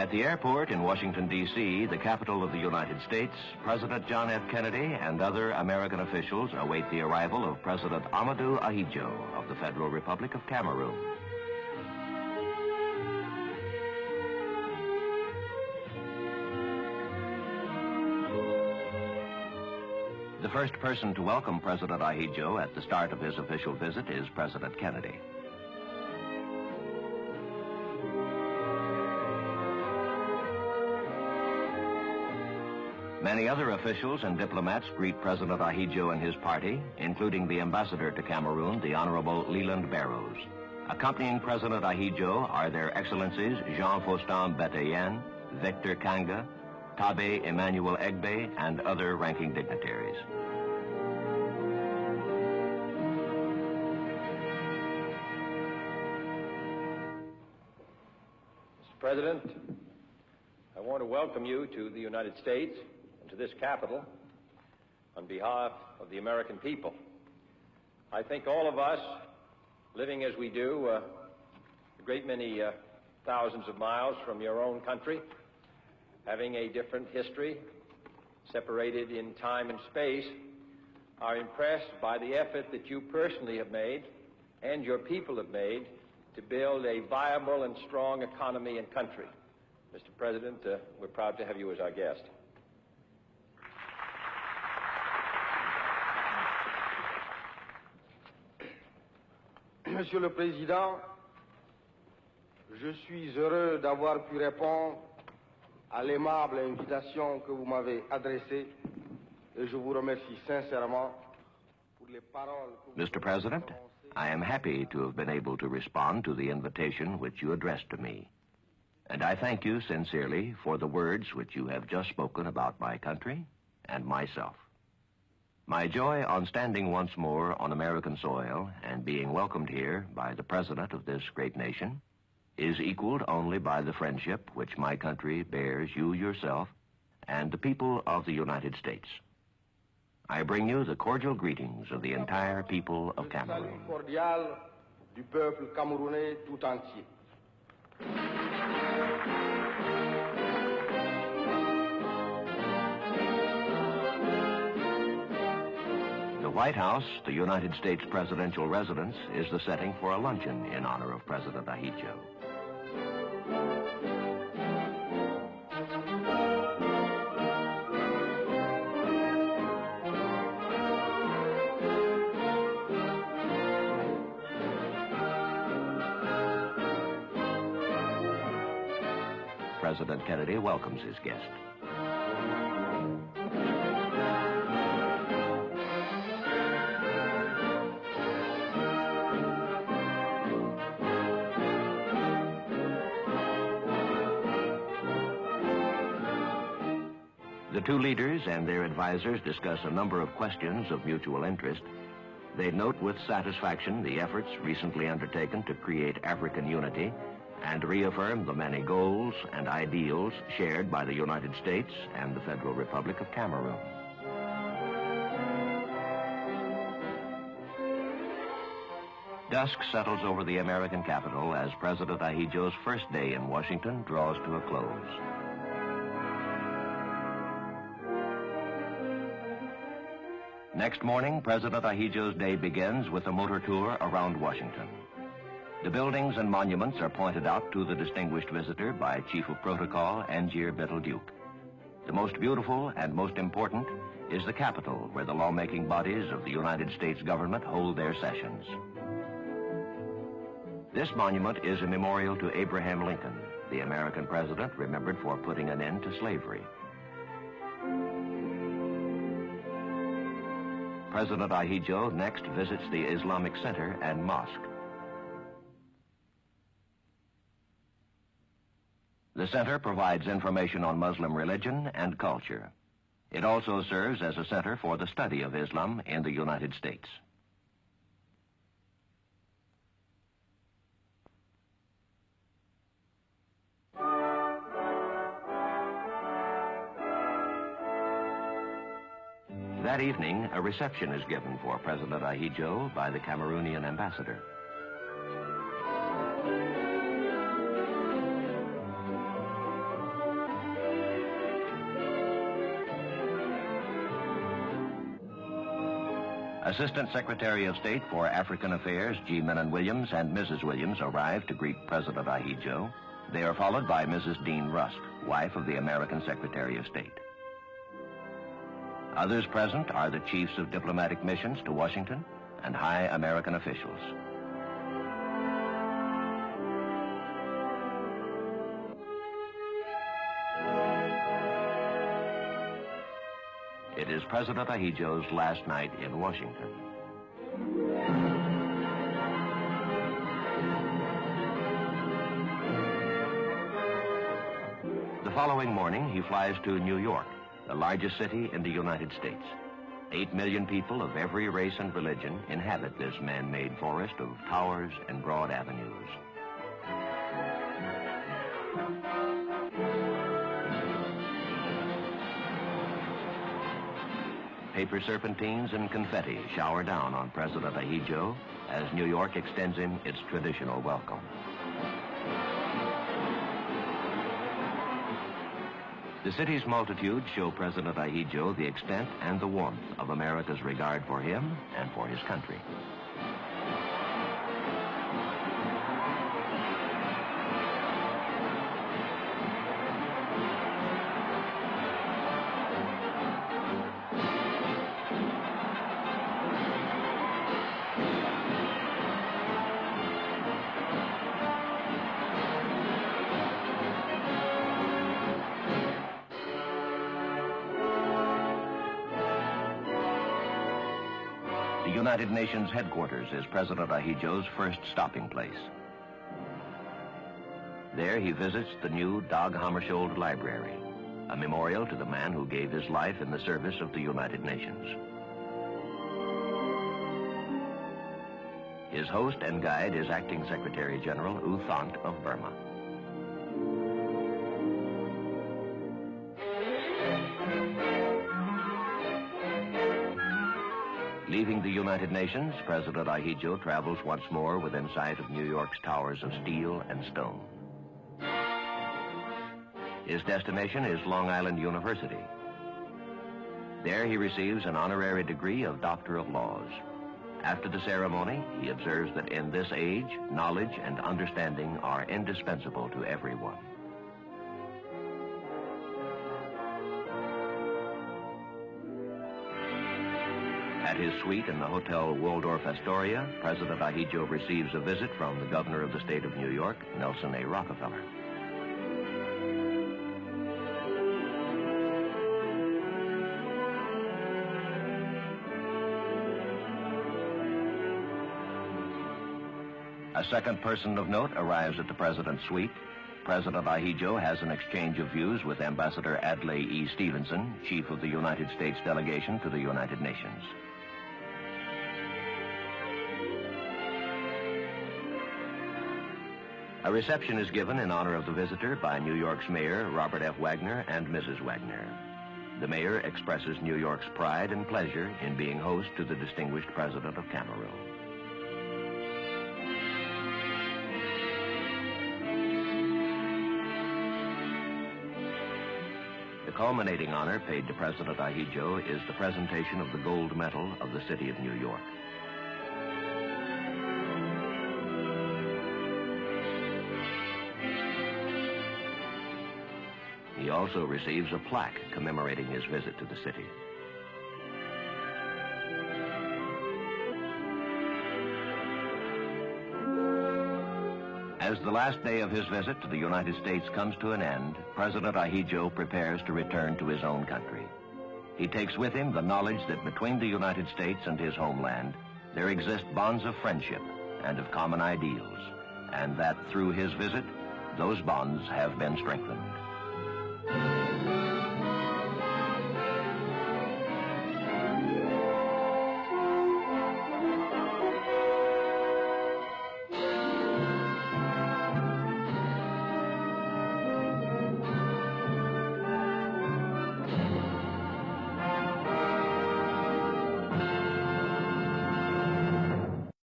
At the airport in Washington, D.C., the capital of the United States, President John F. Kennedy and other American officials await the arrival of President Amadou Ahidjo of the Federal Republic of Cameroon. The first person to welcome President Ahidjo at the start of his official visit is President Kennedy. Many other officials and diplomats greet President Ahidjo and his party, including the ambassador to Cameroon, the Honorable Leland Barrows. Accompanying President Ahidjo are their excellencies Jean-Faustin Bataillon, Victor Kanga, Tabe Emmanuel Egbe, and other ranking dignitaries. Mr. President, I want to welcome you to the United States and to this capital on behalf of the American people. I think all of us, living as we do, a great many thousands of miles from your own country, having a different history, separated in time and space, are impressed by the effort that you personally have made and your people have made to build a viable and strong economy and country. Mr. President, we're proud to have you as our guest. Monsieur le Président, je suis heureux d'avoir pu répondre à l'aimable invitation que vous m'avez adressée et je vous remercie sincèrement pour les paroles que vous Mr. President, I am happy to have been able to respond to the invitation which you addressed to me. And I thank you sincerely for the words which you have just spoken about my country and myself. My joy on standing once more on American soil and being welcomed here by the President of this great nation is equaled only by the friendship which my country bears you yourself and the people of the United States. I bring you the cordial greetings of the entire people of Cameroon. Le salut cordial du peuple camerounais tout entier. The White House, the United States presidential residence, is the setting for a luncheon in honor of President Ahidjo. President Kennedy welcomes his guest. The two leaders and their advisors discuss a number of questions of mutual interest. They note with satisfaction the efforts recently undertaken to create African unity and reaffirm the many goals and ideals shared by the United States and the Federal Republic of Cameroon. Dusk settles over the American capital as President Ahidjo's first day in Washington draws to a close. Next morning, President Ahidjo's day begins with a motor tour around Washington. The buildings and monuments are pointed out to the distinguished visitor by Chief of Protocol Angier Bettelduke. The most beautiful and most important is the Capitol, where the lawmaking bodies of the United States government hold their sessions. This monument is a memorial to Abraham Lincoln, the American president remembered for putting an end to slavery. President Ahidjo next visits the Islamic Center and Mosque. The center provides information on Muslim religion and culture. It also serves as a center for the study of Islam in the United States. That evening, a reception is given for President Ahidjo by the Cameroonian ambassador. Assistant Secretary of State for African Affairs G. Menon Williams and Mrs. Williams arrive to greet President Ahijo. They are followed by Mrs. Dean Rusk, wife of the American Secretary of State. Others present are the chiefs of diplomatic missions to Washington and high American officials. It is President Ahijo's last night in Washington. The following morning, he flies to New York, the largest city in the United States. 8 million people of every race and religion inhabit this man-made forest of towers and broad avenues. Paper serpentines and confetti shower down on President Ahijo as New York extends him its traditional welcome. The city's multitudes show President Ahijo the extent and the warmth of America's regard for him and for his country. The United Nations headquarters is President Ahijo's first stopping place. There he visits the new Dag Hammarskjöld Library, a memorial to the man who gave his life in the service of the United Nations. His host and guide is Acting Secretary General U Thant of Burma. Leaving the United Nations, President Ahijo travels once more within sight of New York's towers of steel and stone. His destination is Long Island University. There he receives an honorary degree of Doctor of Laws. After the ceremony, he observes that in this age, knowledge and understanding are indispensable to everyone. At his suite in the Hotel Waldorf Astoria, President Ahijo receives a visit from the governor of the state of New York, Nelson A. Rockefeller. A second person of note arrives at the president's suite. President Ahijo has an exchange of views with Ambassador Adlai E. Stevenson, chief of the United States delegation to the United Nations. A reception is given in honor of the visitor by New York's mayor, Robert F. Wagner, and Mrs. Wagner. The mayor expresses New York's pride and pleasure in being host to the distinguished president of Cameroon. The culminating honor paid to President Ahijo is the presentation of the gold medal of the city of New York. He also receives a plaque commemorating his visit to the city. As the last day of his visit to the United States comes to an end, President Ahijo prepares to return to his own country. He takes with him the knowledge that between the United States and his homeland, there exist bonds of friendship and of common ideals, and that through his visit, those bonds have been strengthened.